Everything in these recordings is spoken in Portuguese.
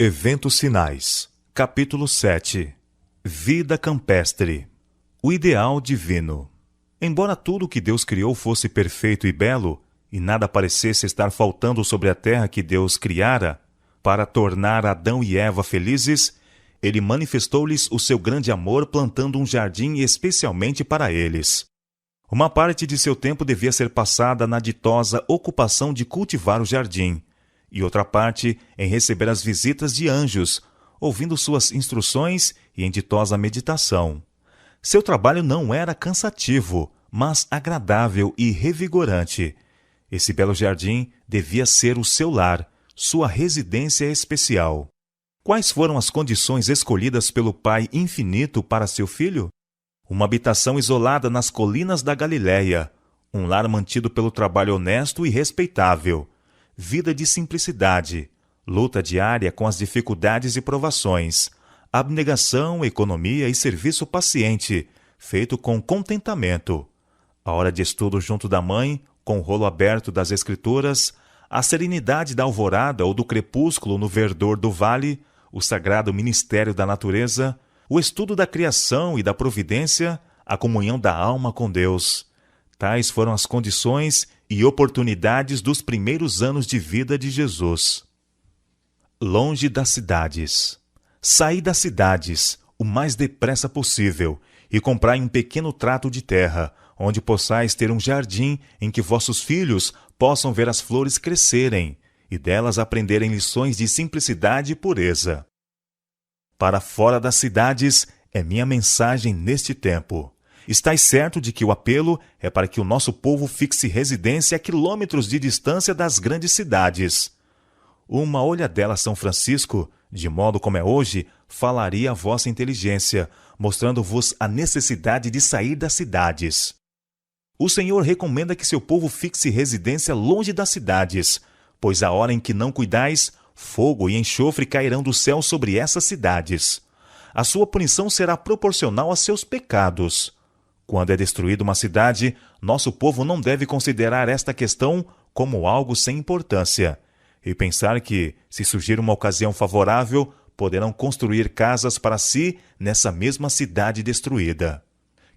Eventos Sinais, capítulo 7. Vida campestre. O ideal divino. Embora tudo o que Deus criou fosse perfeito e belo, e nada parecesse estar faltando sobre a terra que Deus criara, para tornar Adão e Eva felizes, Ele manifestou-lhes o seu grande amor plantando um jardim especialmente para eles. Uma parte de seu tempo devia ser passada na ditosa ocupação de cultivar o jardim, e outra parte em receber as visitas de anjos, ouvindo suas instruções e em ditosa meditação. Seu trabalho não era cansativo, mas agradável e revigorante. Esse belo jardim devia ser o seu lar, sua residência especial. Quais foram as condições escolhidas pelo Pai Infinito para seu filho? Uma habitação isolada nas colinas da Galiléia, um lar mantido pelo trabalho honesto e respeitável, vida de simplicidade, luta diária com as dificuldades e provações, abnegação, economia e serviço paciente, feito com contentamento. A hora de estudo junto da mãe, com o rolo aberto das Escrituras, a serenidade da alvorada ou do crepúsculo no verdor do vale, o sagrado ministério da natureza, o estudo da criação e da providência, a comunhão da alma com Deus. Tais foram as condições e oportunidades dos primeiros anos de vida de Jesus. Longe das cidades. Saí das cidades o mais depressa possível e comprai um pequeno trato de terra, onde possais ter um jardim em que vossos filhos possam ver as flores crescerem e delas aprenderem lições de simplicidade e pureza. Para fora das cidades é minha mensagem neste tempo. Estais certo de que o apelo é para que o nosso povo fixe residência a quilômetros de distância das grandes cidades. Uma olhadela a São Francisco, de modo como é hoje, falaria a vossa inteligência, mostrando-vos a necessidade de sair das cidades. O Senhor recomenda que seu povo fixe residência longe das cidades, pois a hora em que não cuidais, fogo e enxofre cairão do céu sobre essas cidades. A sua punição será proporcional a seus pecados. Quando é destruída uma cidade, nosso povo não deve considerar esta questão como algo sem importância, e pensar que, se surgir uma ocasião favorável, poderão construir casas para si nessa mesma cidade destruída.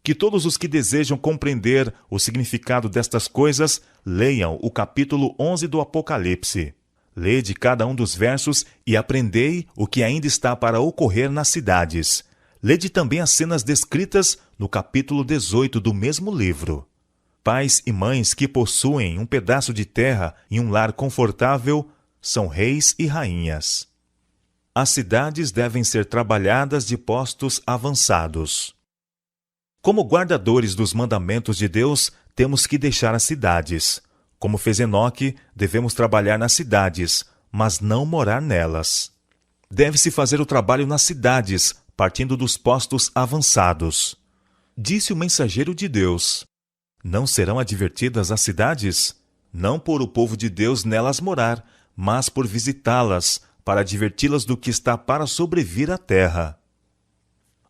Que todos os que desejam compreender o significado destas coisas leiam o capítulo 11 do Apocalipse. Lede cada um dos versos e aprendei o que ainda está para ocorrer nas cidades. Lede também as cenas descritas no capítulo 18 do mesmo livro. Pais e mães que possuem um pedaço de terra e um lar confortável são reis e rainhas. As cidades devem ser trabalhadas de postos avançados. Como guardadores dos mandamentos de Deus, temos que deixar as cidades. Como fez Enoque, devemos trabalhar nas cidades, mas não morar nelas. Deve-se fazer o trabalho nas cidades, partindo dos postos avançados. Disse o mensageiro de Deus: não serão advertidas as cidades? Não por o povo de Deus nelas morar, mas por visitá-las, para adverti-las do que está para sobrevir à terra.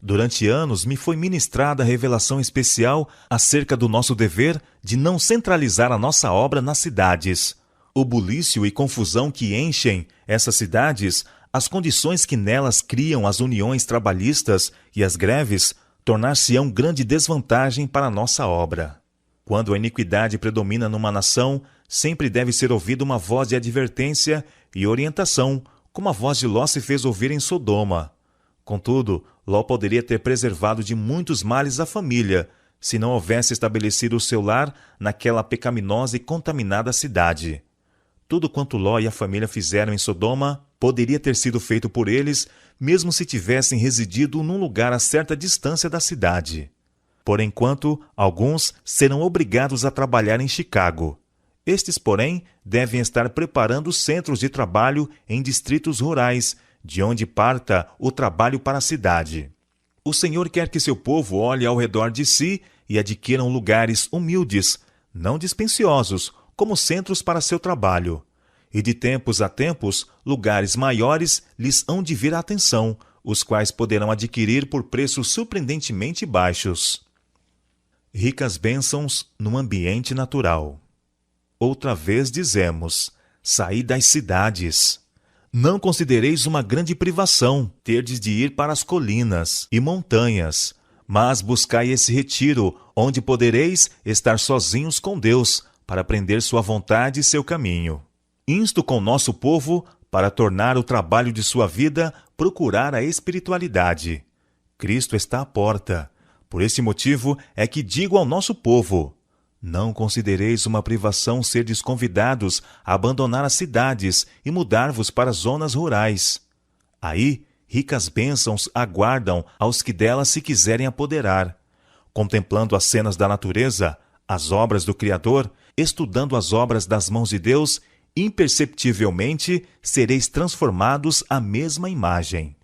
Durante anos me foi ministrada a revelação especial acerca do nosso dever de não centralizar a nossa obra nas cidades. O bulício e confusão que enchem essas cidades, as condições que nelas criam as uniões trabalhistas e as greves, tornar-se-ão grande desvantagem para a nossa obra. Quando a iniquidade predomina numa nação, sempre deve ser ouvida uma voz de advertência e orientação, como a voz de Ló se fez ouvir em Sodoma. Contudo, Ló poderia ter preservado de muitos males a família, se não houvesse estabelecido o seu lar naquela pecaminosa e contaminada cidade. Tudo quanto Ló e a família fizeram em Sodoma poderia ter sido feito por eles, mesmo se tivessem residido num lugar a certa distância da cidade. Por enquanto, alguns serão obrigados a trabalhar em Chicago. Estes, porém, devem estar preparando centros de trabalho em distritos rurais, de onde parta o trabalho para a cidade. O Senhor quer que seu povo olhe ao redor de si e adquiram lugares humildes, não dispendiosos, como centros para seu trabalho. E de tempos a tempos, lugares maiores lhes hão de vir a atenção, os quais poderão adquirir por preços surpreendentemente baixos. Ricas bênçãos no ambiente natural. Outra vez dizemos: saí das cidades. Não considereis uma grande privação terdes de ir para as colinas e montanhas, mas buscai esse retiro, onde podereis estar sozinhos com Deus, para aprender sua vontade e seu caminho. Insto com nosso povo, para tornar o trabalho de sua vida, procurar a espiritualidade. Cristo está à porta. Por esse motivo é que digo ao nosso povo: não considereis uma privação serdes convidados a abandonar as cidades e mudar-vos para zonas rurais. Aí, ricas bênçãos aguardam aos que delas se quiserem apoderar. Contemplando as cenas da natureza, as obras do Criador, estudando as obras das mãos de Deus, imperceptivelmente sereis transformados à mesma imagem.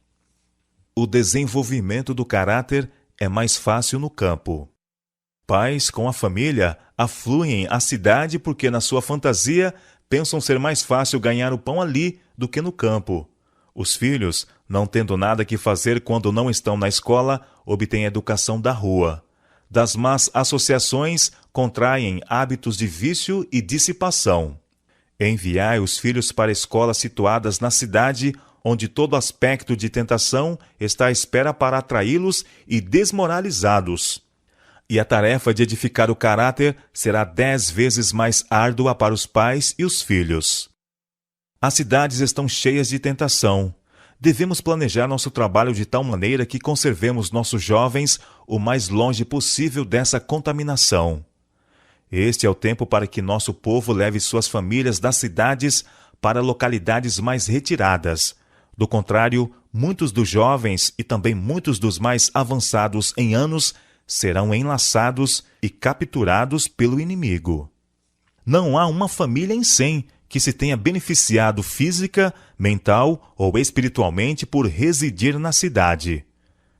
O desenvolvimento do caráter é mais fácil no campo. Pais com a família afluem à cidade porque, na sua fantasia, pensam ser mais fácil ganhar o pão ali do que no campo. Os filhos, não tendo nada que fazer quando não estão na escola, obtêm educação da rua. Das más associações, contraem hábitos de vício e dissipação. Enviai os filhos para escolas situadas na cidade, onde todo aspecto de tentação está à espera para atraí-los e desmoralizá-los. E a tarefa de edificar o caráter será 10 vezes mais árdua para os pais e os filhos. As cidades estão cheias de tentação. Devemos planejar nosso trabalho de tal maneira que conservemos nossos jovens o mais longe possível dessa contaminação. Este é o tempo para que nosso povo leve suas famílias das cidades para localidades mais retiradas. Do contrário, muitos dos jovens e também muitos dos mais avançados em anos serão enlaçados e capturados pelo inimigo. Não há uma família em 100 que se tenha beneficiado física, mental ou espiritualmente por residir na cidade.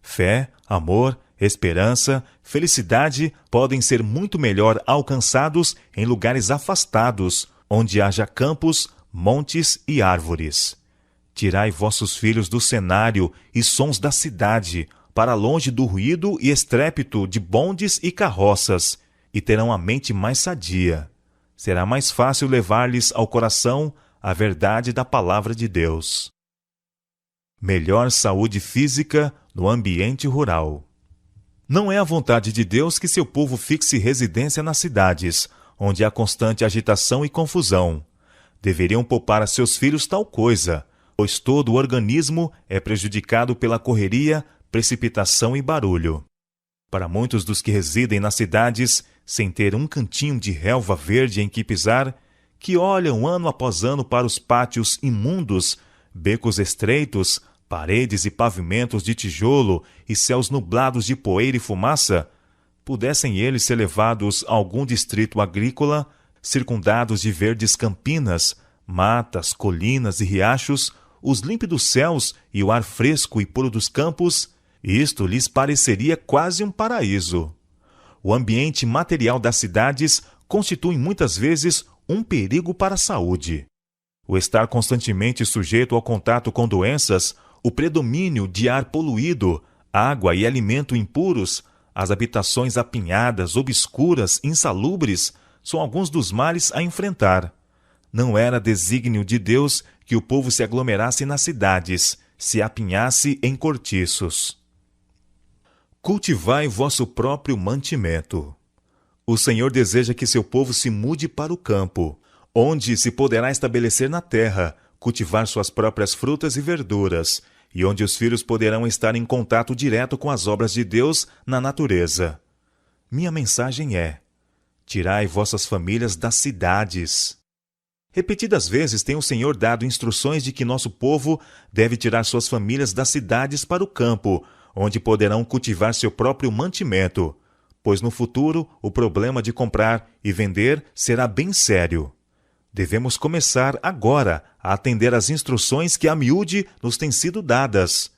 Fé, amor, esperança, felicidade podem ser muito melhor alcançados em lugares afastados, onde haja campos, montes e árvores. Tirai vossos filhos do cenário e sons da cidade, para longe do ruído e estrépito de bondes e carroças, e terão a mente mais sadia. Será mais fácil levar-lhes ao coração a verdade da palavra de Deus. Melhor saúde física no ambiente rural. Não é a vontade de Deus que seu povo fixe residência nas cidades, onde há constante agitação e confusão. Deveriam poupar a seus filhos tal coisa, pois todo o organismo é prejudicado pela correria, precipitação e barulho. Para muitos dos que residem nas cidades, sem ter um cantinho de relva verde em que pisar, que olham ano após ano para os pátios imundos, becos estreitos, paredes e pavimentos de tijolo e céus nublados de poeira e fumaça, pudessem eles ser levados a algum distrito agrícola, circundados de verdes campinas, matas, colinas e riachos, os límpidos céus e o ar fresco e puro dos campos, isto lhes pareceria quase um paraíso. O ambiente material das cidades constitui muitas vezes um perigo para a saúde. O estar constantemente sujeito ao contato com doenças, o predomínio de ar poluído, água e alimento impuros, as habitações apinhadas, obscuras, insalubres, são alguns dos males a enfrentar. Não era desígnio de Deus que o povo se aglomerasse nas cidades, se apinhasse em cortiços. Cultivai vosso próprio mantimento. O Senhor deseja que seu povo se mude para o campo, onde se poderá estabelecer na terra, cultivar suas próprias frutas e verduras, e onde os filhos poderão estar em contato direto com as obras de Deus na natureza. Minha mensagem é: tirai vossas famílias das cidades. Repetidas vezes tem o Senhor dado instruções de que nosso povo deve tirar suas famílias das cidades para o campo, onde poderão cultivar seu próprio mantimento, pois no futuro o problema de comprar e vender será bem sério. Devemos começar agora a atender às instruções que a miúde nos têm sido dadas.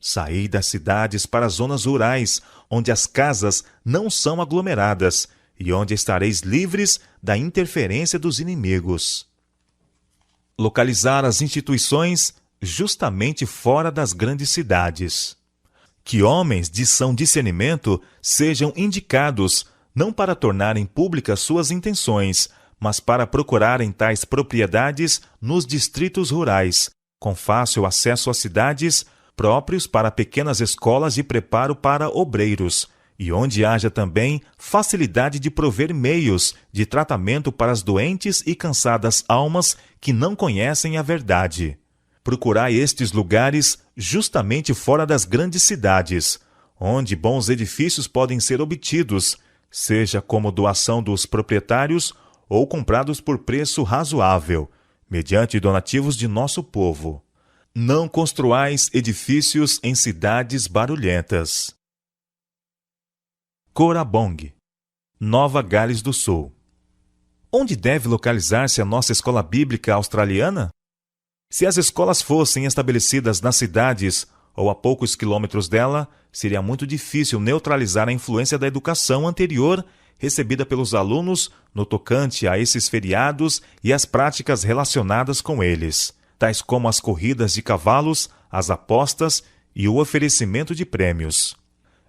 Saí das cidades para as zonas rurais, onde as casas não são aglomeradas e onde estareis livres da interferência dos inimigos. Localizar as instituições justamente fora das grandes cidades. Que homens de são discernimento sejam indicados, não para tornarem públicas suas intenções, mas para procurarem tais propriedades nos distritos rurais, com fácil acesso às cidades, próprios para pequenas escolas de preparo para obreiros, e onde haja também facilidade de prover meios de tratamento para as doentes e cansadas almas que não conhecem a verdade. Procurai estes lugares justamente fora das grandes cidades, onde bons edifícios podem ser obtidos, seja como doação dos proprietários ou comprados por preço razoável, mediante donativos de nosso povo. Não construais edifícios em cidades barulhentas. Corabong, Nova Gales do Sul. Onde deve localizar-se a nossa escola bíblica australiana? Se as escolas fossem estabelecidas nas cidades ou a poucos quilômetros dela, seria muito difícil neutralizar a influência da educação anterior recebida pelos alunos no tocante a esses feriados e as práticas relacionadas com eles, tais como as corridas de cavalos, as apostas e o oferecimento de prêmios.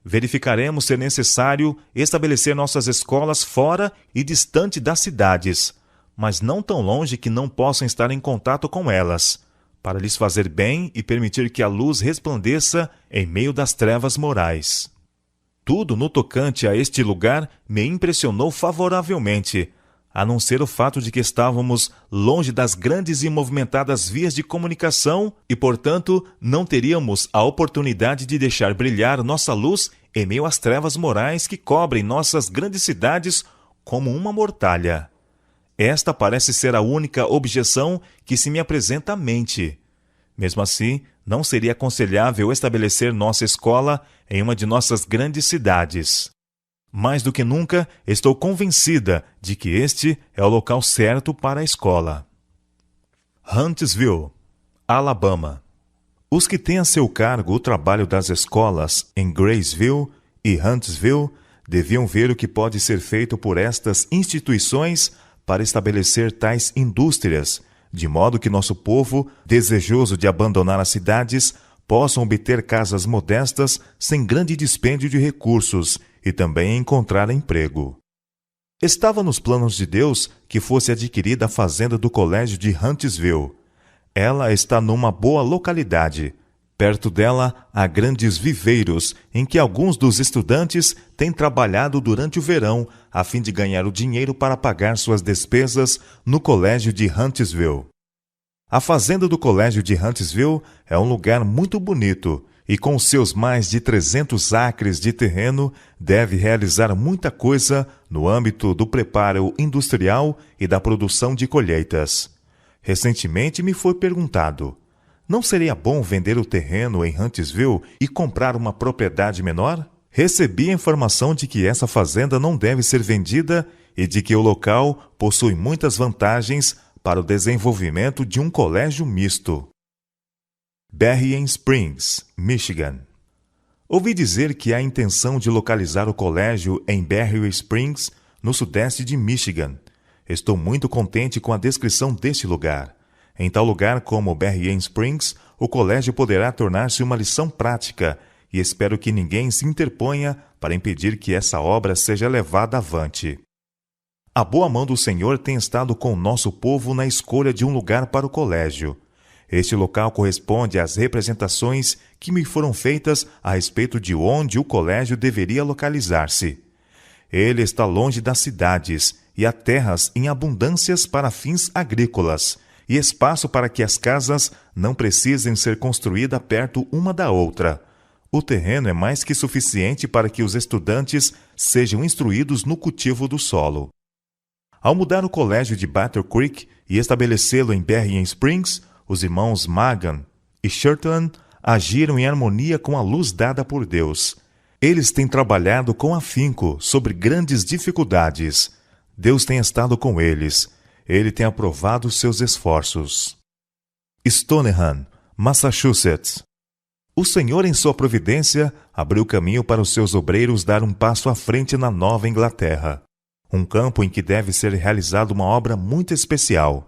Verificaremos ser necessário estabelecer nossas escolas fora e distante das cidades, mas não tão longe que não possam estar em contato com elas, para lhes fazer bem e permitir que a luz resplandeça em meio das trevas morais. Tudo no tocante a este lugar me impressionou favoravelmente, a não ser o fato de que estávamos longe das grandes e movimentadas vias de comunicação e, portanto, não teríamos a oportunidade de deixar brilhar nossa luz em meio às trevas morais que cobrem nossas grandes cidades como uma mortalha. Esta parece ser a única objeção que se me apresenta à mente. Mesmo assim, não seria aconselhável estabelecer nossa escola em uma de nossas grandes cidades. Mais do que nunca, estou convencida de que este é o local certo para a escola. Huntsville, Alabama. Os que têm a seu cargo o trabalho das escolas em Graceville e Huntsville deviam ver o que pode ser feito por estas instituições para estabelecer tais indústrias, de modo que nosso povo, desejoso de abandonar as cidades, possam obter casas modestas sem grande dispêndio de recursos e também encontrar emprego. Estava nos planos de Deus que fosse adquirida a fazenda do colégio de Huntsville. Ela está numa boa localidade. Perto dela há grandes viveiros em que alguns dos estudantes têm trabalhado durante o verão a fim de ganhar o dinheiro para pagar suas despesas no colégio de Huntsville. A fazenda do colégio de Huntsville é um lugar muito bonito e, com seus mais de 300 acres de terreno, deve realizar muita coisa no âmbito do preparo industrial e da produção de colheitas. Recentemente me foi perguntado: não seria bom vender o terreno em Huntsville e comprar uma propriedade menor? Recebi a informação de que essa fazenda não deve ser vendida e de que o local possui muitas vantagens para o desenvolvimento de um colégio misto. Berrien Springs, Michigan. Ouvi dizer que há a intenção de localizar o colégio em Berrien Springs, no sudeste de Michigan. Estou muito contente com a descrição deste lugar. Em tal lugar como Berrien Springs, o colégio poderá tornar-se uma lição prática e espero que ninguém se interponha para impedir que essa obra seja levada avante. A boa mão do Senhor tem estado com o nosso povo na escolha de um lugar para o colégio. Este local corresponde às representações que me foram feitas a respeito de onde o colégio deveria localizar-se. Ele está longe das cidades e há terras em abundâncias para fins agrícolas e espaço para que as casas não precisem ser construídas perto uma da outra. O terreno é mais que suficiente para que os estudantes sejam instruídos no cultivo do solo. Ao mudar o colégio de Battle Creek e estabelecê-lo em Berrien Springs, os irmãos Magan e Shirtland agiram em harmonia com a luz dada por Deus. Eles têm trabalhado com afinco sobre grandes dificuldades. Deus tem estado com eles. Ele tem aprovado seus esforços. Stoneham, Massachusetts. O Senhor, em sua providência, abriu caminho para os seus obreiros dar um passo à frente na Nova Inglaterra, um campo em que deve ser realizada uma obra muito especial.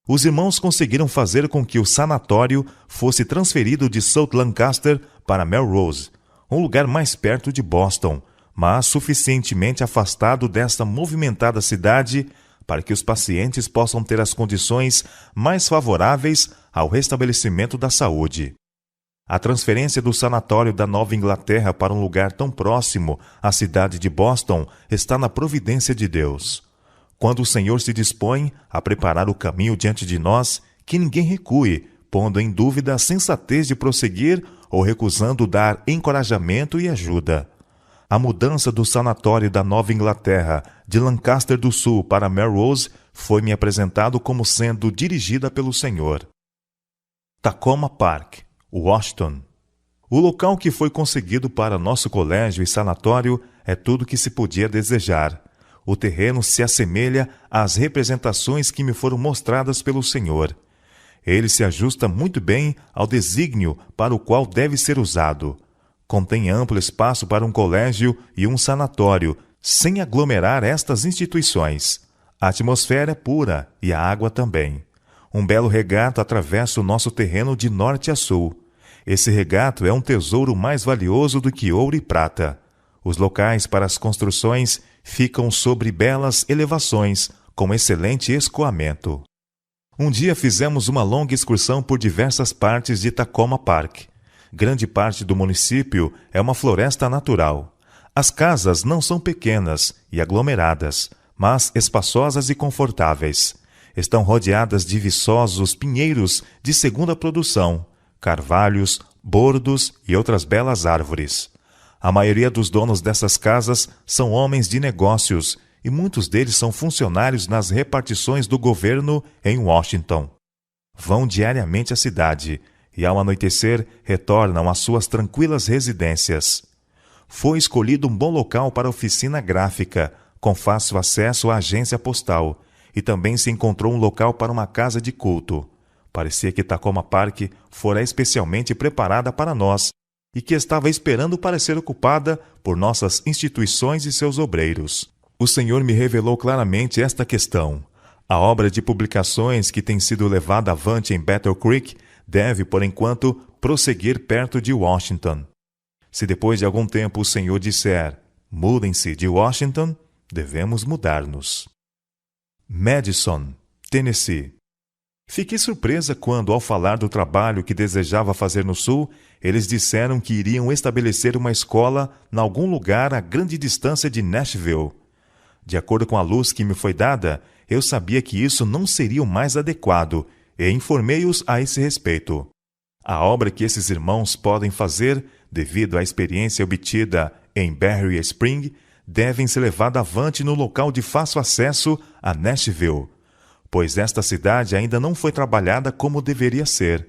Os irmãos conseguiram fazer com que o sanatório fosse transferido de South Lancaster para Melrose, um lugar mais perto de Boston, mas suficientemente afastado desta movimentada cidade para que os pacientes possam ter as condições mais favoráveis ao restabelecimento da saúde. A transferência do sanatório da Nova Inglaterra para um lugar tão próximo à cidade de Boston está na providência de Deus. Quando o Senhor se dispõe a preparar o caminho diante de nós, que ninguém recue, pondo em dúvida a sensatez de prosseguir ou recusando dar encorajamento e ajuda. A mudança do sanatório da Nova Inglaterra, de Lancaster do Sul para Melrose, foi-me apresentado como sendo dirigida pelo Senhor. Takoma Park, Washington. O local que foi conseguido para nosso colégio e sanatório é tudo o que se podia desejar. O terreno se assemelha às representações que me foram mostradas pelo Senhor. Ele se ajusta muito bem ao desígnio para o qual deve ser usado. Contém amplo espaço para um colégio e um sanatório, sem aglomerar estas instituições. A atmosfera é pura e a água também. Um belo regato atravessa o nosso terreno de norte a sul. Esse regato é um tesouro mais valioso do que ouro e prata. Os locais para as construções ficam sobre belas elevações, com excelente escoamento. Um dia fizemos uma longa excursão por diversas partes de Takoma Park. Grande parte do município é uma floresta natural. As casas não são pequenas e aglomeradas, mas espaçosas e confortáveis. Estão rodeadas de viçosos pinheiros de segunda produção, carvalhos, bordos e outras belas árvores. A maioria dos donos dessas casas são homens de negócios e muitos deles são funcionários nas repartições do governo em Washington. Vão diariamente à cidade e, ao anoitecer, retornam às suas tranquilas residências. Foi escolhido um bom local para a oficina gráfica, com fácil acesso à agência postal, e também se encontrou um local para uma casa de culto. Parecia que Takoma Park fora especialmente preparada para nós e que estava esperando para ser ocupada por nossas instituições e seus obreiros. O Senhor me revelou claramente esta questão. A obra de publicações que tem sido levada avante em Battle Creek deve, por enquanto, prosseguir perto de Washington. Se depois de algum tempo o Senhor disser, mudem-se de Washington, devemos mudar-nos. Madison, Tennessee. Fiquei surpresa quando, ao falar do trabalho que desejava fazer no Sul, eles disseram que iriam estabelecer uma escola em algum lugar a grande distância de Nashville. De acordo com a luz que me foi dada, eu sabia que isso não seria o mais adequado e informei-os a esse respeito. A obra que esses irmãos podem fazer, devido à experiência obtida em Berry Spring, devem ser levada avante no local de fácil acesso a Nashville, pois esta cidade ainda não foi trabalhada como deveria ser,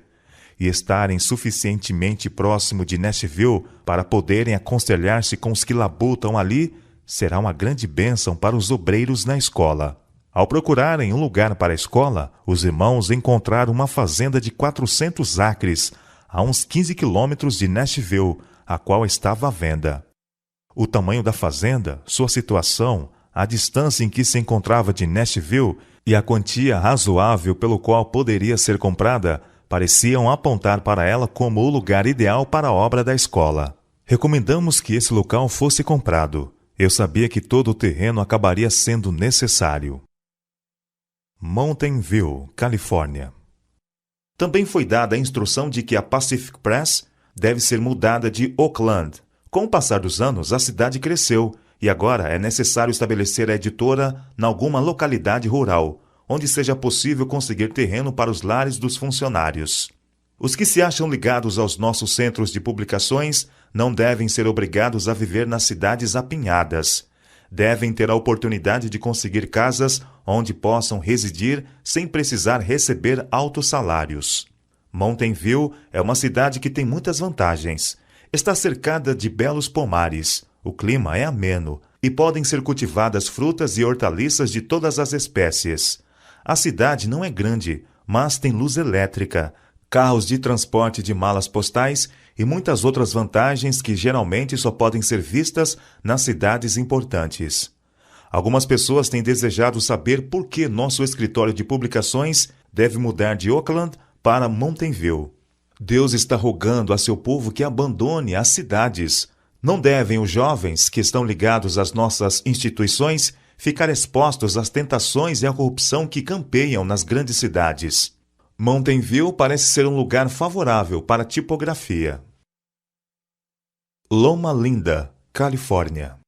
e estarem suficientemente próximo de Nashville para poderem aconselhar-se com os que labutam ali será uma grande bênção para os obreiros na escola. Ao procurarem um lugar para a escola, os irmãos encontraram uma fazenda de 400 acres, a uns 15 quilômetros de Nashville, a qual estava à venda. O tamanho da fazenda, sua situação, a distância em que se encontrava de Nashville e a quantia razoável pelo qual poderia ser comprada, pareciam apontar para ela como o lugar ideal para a obra da escola. Recomendamos que esse local fosse comprado. Eu sabia que todo o terreno acabaria sendo necessário. Mountain View, Califórnia. Também foi dada a instrução de que a Pacific Press deve ser mudada de Oakland. Com o passar dos anos, a cidade cresceu e agora é necessário estabelecer a editora em alguma localidade rural, onde seja possível conseguir terreno para os lares dos funcionários. Os que se acham ligados aos nossos centros de publicações não devem ser obrigados a viver nas cidades apinhadas. Devem ter a oportunidade de conseguir casas onde possam residir sem precisar receber altos salários. Mountain View é uma cidade que tem muitas vantagens. Está cercada de belos pomares, o clima é ameno e podem ser cultivadas frutas e hortaliças de todas as espécies. A cidade não é grande, mas tem luz elétrica, carros de transporte de malas postais e muitas outras vantagens que geralmente só podem ser vistas nas cidades importantes. Algumas pessoas têm desejado saber por que nosso escritório de publicações deve mudar de Oakland para Mountain View. Deus está rogando a seu povo que abandone as cidades. Não devem os jovens que estão ligados às nossas instituições ficar expostos às tentações e à corrupção que campeiam nas grandes cidades. Mountain View parece ser um lugar favorável para tipografia. Loma Linda, Califórnia.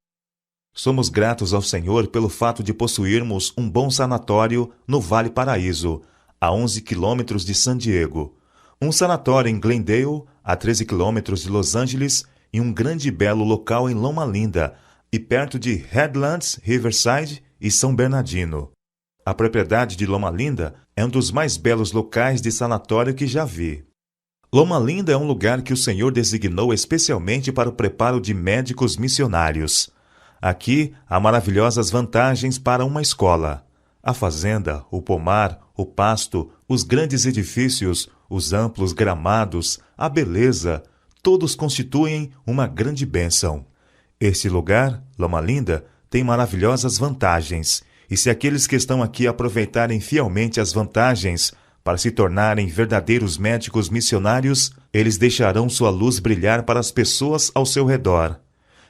Somos gratos ao Senhor pelo fato de possuirmos um bom sanatório no Vale Paraíso, a 11 quilômetros de San Diego, um sanatório em Glendale, a 13 quilômetros de Los Angeles, e um grande e belo local em Loma Linda, e perto de Headlands, Riverside e São Bernardino. A propriedade de Loma Linda é um dos mais belos locais de sanatório que já vi. Loma Linda é um lugar que o Senhor designou especialmente para o preparo de médicos missionários. Aqui há maravilhosas vantagens para uma escola. A fazenda, o pomar, o pasto, os grandes edifícios, os amplos gramados, a beleza, todos constituem uma grande bênção. Este lugar, Loma Linda, tem maravilhosas vantagens, e se aqueles que estão aqui aproveitarem fielmente as vantagens para se tornarem verdadeiros médicos missionários, eles deixarão sua luz brilhar para as pessoas ao seu redor.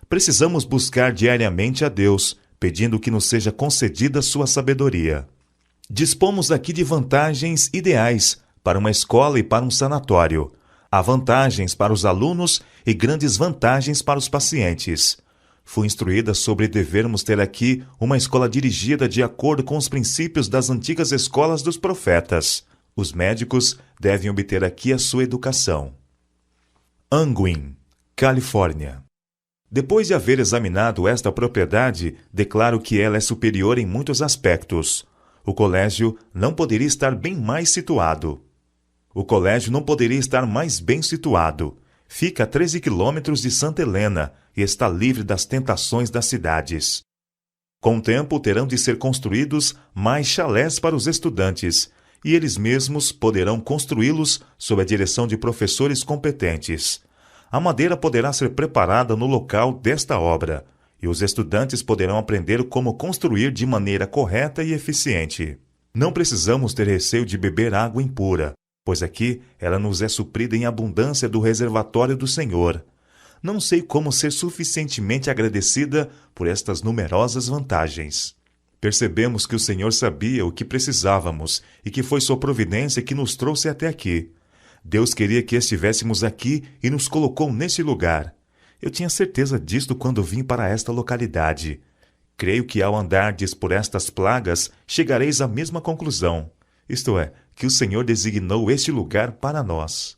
Precisamos buscar diariamente a Deus, pedindo que nos seja concedida sua sabedoria. Dispomos aqui de vantagens ideais para uma escola e para um sanatório. Há vantagens para os alunos e grandes vantagens para os pacientes. Fui instruída sobre devermos ter aqui uma escola dirigida de acordo com os princípios das antigas escolas dos profetas. Os médicos devem obter aqui a sua educação. Unwin, Califórnia. Depois de haver examinado esta propriedade, declaro que ela é superior em muitos aspectos. O colégio não poderia estar bem mais situado. Fica a 13 quilômetros de Santa Helena e está livre das tentações das cidades. Com o tempo, terão de ser construídos mais chalés para os estudantes, e eles mesmos poderão construí-los sob a direção de professores competentes. A madeira poderá ser preparada no local desta obra, e os estudantes poderão aprender como construir de maneira correta e eficiente. Não precisamos ter receio de beber água impura, pois aqui ela nos é suprida em abundância do reservatório do Senhor. Não sei como ser suficientemente agradecida por estas numerosas vantagens. Percebemos que o Senhor sabia o que precisávamos e que foi sua providência que nos trouxe até aqui. Deus queria que estivéssemos aqui e nos colocou neste lugar. Eu tinha certeza disto quando vim para esta localidade. Creio que ao andardes por estas plagas, chegareis à mesma conclusão. Isto é, que o Senhor designou este lugar para nós.